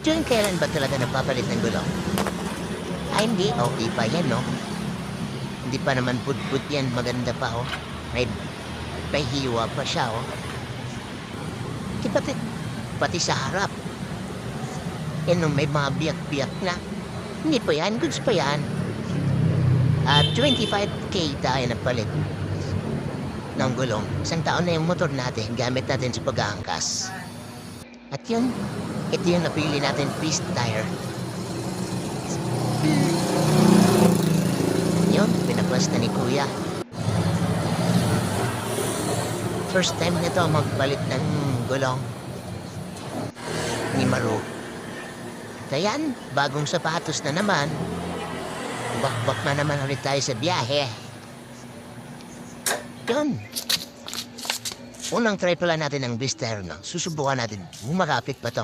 Tuwing kailan ba talaga napapalit ng gulong? Ay, hindi. Okay pa yan, no? Hindi pa naman put yan. Maganda pa, oh. May hiwa pa siya, oh. Di pati sa harap. Yan, no, may mga biyak-biyak na. Hindi pa yan. Goods pa yan. 25K tayo napalit ng gulong. Isang taon na yung motor natin. Gamit natin sa pag-aangkas. At yun, ito yung napili natin, Beast Tire. Yun, pinaplas na ni Kuya. First time na to magpalit ng gulong ni Maru. Ayan, bagong sapatos na naman. Bakbak na naman ulit tayo sa biyahe. Yun. Unang try pala natin ng Beast Tire, no? Susubukan natin. Makapit pa to.